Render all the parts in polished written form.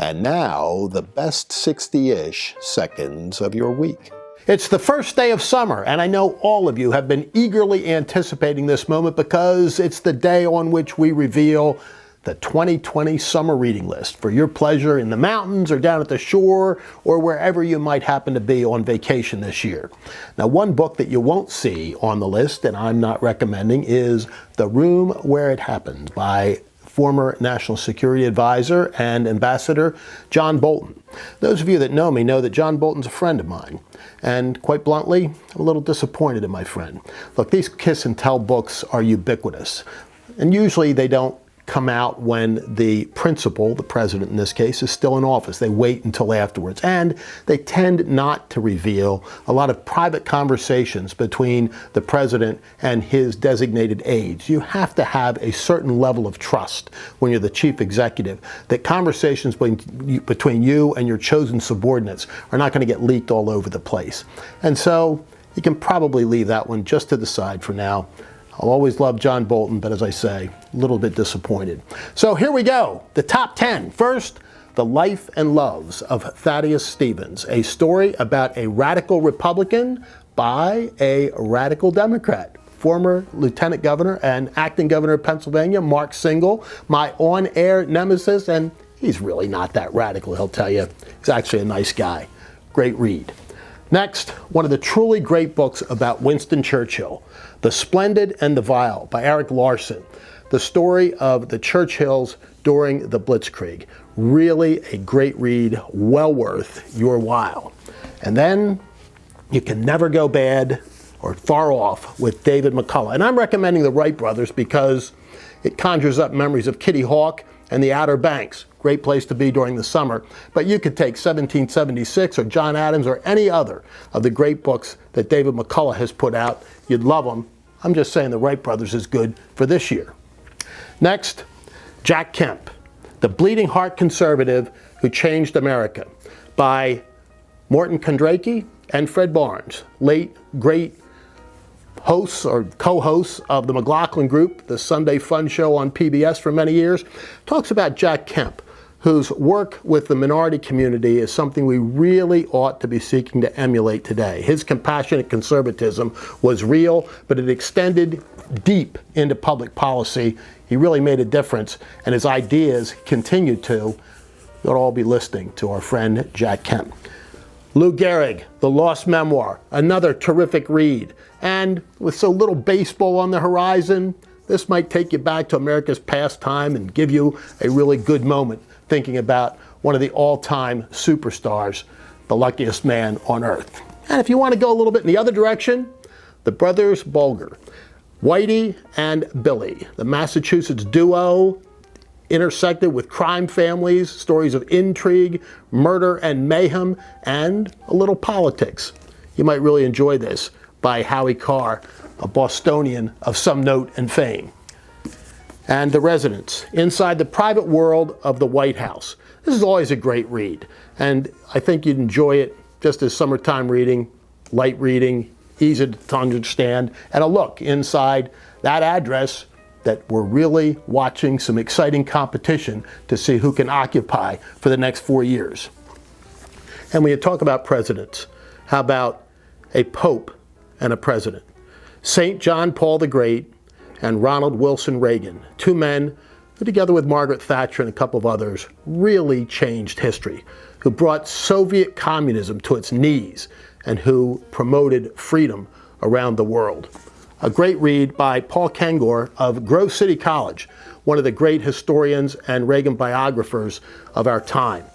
And now, the best 60-ish seconds of your week. It's the first day of summer, and I know all of you have been eagerly anticipating this moment because it's the day on which we reveal the 2020 summer reading list for your pleasure in the mountains or down at the shore or wherever you might happen to be on vacation this year. Now, one book that you won't see on the list, and I'm not recommending, is The Room Where It Happened by former National Security Advisor and Ambassador John Bolton. Those of you that know me know that John Bolton's a friend of mine. And quite bluntly, I'm a little disappointed in my friend. Look, these kiss and tell books are ubiquitous. And usually they don't come out when the principal, the president in this case, is still in office. They wait until afterwards. And they tend not to reveal a lot of private conversations between the president and his designated aides. You have to have a certain level of trust when you're the chief executive that conversations between you and your chosen subordinates are not going to get leaked all over the place. And so you can probably leave that one just to the side for now. I'll always love John Bolton, but as I say, a little bit disappointed. So here we go, the top 10. First, The Life and Loves of Thaddeus Stevens, a story about a radical Republican by a radical Democrat. Former Lieutenant Governor and Acting Governor of Pennsylvania, Mark Singal, my on-air nemesis, and he's really not that radical, he'll tell you. He's actually a nice guy. Great read. Next, one of the truly great books about Winston Churchill, The Splendid and the Vile by Eric Larson. The story of the Churchills during the Blitzkrieg. Really a great read, well worth your while. And then you can never go bad or far off with David McCullough. And I'm recommending the Wright Brothers because it conjures up memories of Kitty Hawk and the Outer Banks. Great place to be during the summer. But you could take 1776 or John Adams or any other of the great books that David McCullough has put out. You'd love them. I'm just saying the Wright Brothers is good for this year. Next, Jack Kemp, The Bleeding Heart Conservative Who Changed America by Morton Kondracki and Fred Barnes, late great hosts or co-hosts of the McLaughlin Group, the Sunday Fun Show on PBS for many years, talks about Jack Kemp, whose work with the minority community is something we really ought to be seeking to emulate today. His compassionate conservatism was real, but it extended deep into public policy. He really made a difference, and his ideas continue to. You'll all be listening to our friend Jack Kemp. Lou Gehrig, The Lost Memoir, another terrific read. And with so little baseball on the horizon, this might take you back to America's pastime and give you a really good moment thinking about one of the all-time superstars, the luckiest man on earth. And if you want to go a little bit in the other direction, the Brothers Bulger, Whitey and Billy, the Massachusetts duo, intersected with crime families, stories of intrigue, murder and mayhem, and a little politics. You might really enjoy this, by Howie Carr, a Bostonian of some note and fame. And The Residence, Inside the Private World of the White House. This is always a great read, and I think you'd enjoy it just as summertime reading, light reading, easy to understand, and a look inside that address that we're really watching some exciting competition to see who can occupy for the next 4 years. And when you talk about presidents, how about a pope and a president? St. John Paul the Great and Ronald Wilson Reagan, two men who, together with Margaret Thatcher and a couple of others, really changed history, who brought Soviet communism to its knees and who promoted freedom around the world. A great read by Paul Kengor of Grove City College, one of the great historians and Reagan biographers of our time.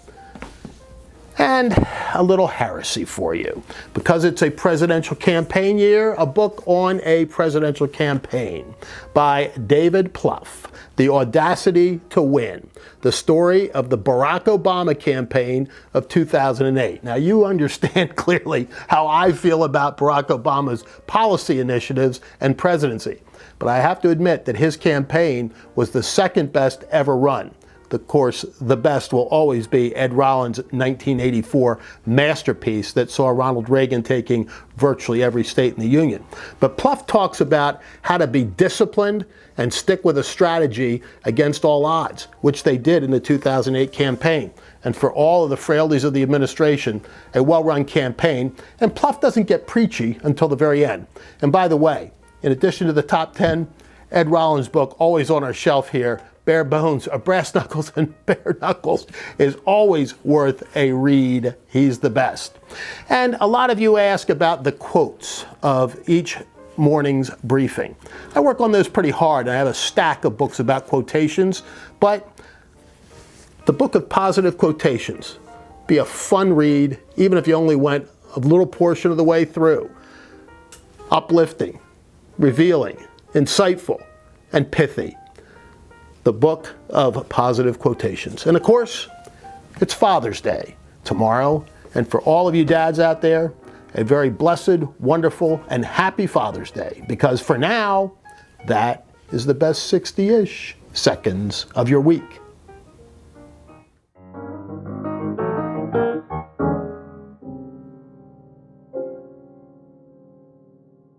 And a little heresy for you. Because it's a presidential campaign year, a book on a presidential campaign by David Plouffe, The Audacity to Win, the story of the Barack Obama campaign of 2008. Now, you understand clearly how I feel about Barack Obama's policy initiatives and presidency. But I have to admit that his campaign was the second best ever run. Of course, the best will always be Ed Rollins' 1984 masterpiece that saw Ronald Reagan taking virtually every state in the Union. But Plouffe talks about how to be disciplined and stick with a strategy against all odds, which they did in the 2008 campaign. and for all of the frailties of the administration, a well-run campaign, and Pluff doesn't get preachy until the very end. And by the way, in addition to the top 10, Ed Rollins' book, always on our shelf here, Bare Bones, Brass Knuckles and Bare Knuckles, is always worth a read. He's the best. And a lot of you ask about the quotes of each morning's briefing. I work on those pretty hard. I have a stack of books about quotations, but the book of positive quotations be a fun read, even if you only went a little portion of the way through. Uplifting, revealing, insightful, and pithy. The book of positive quotations. And of course, it's Father's Day tomorrow. And for all of you dads out there, a very blessed, wonderful, and happy Father's Day. Because for now, that is the best 60-ish seconds of your week.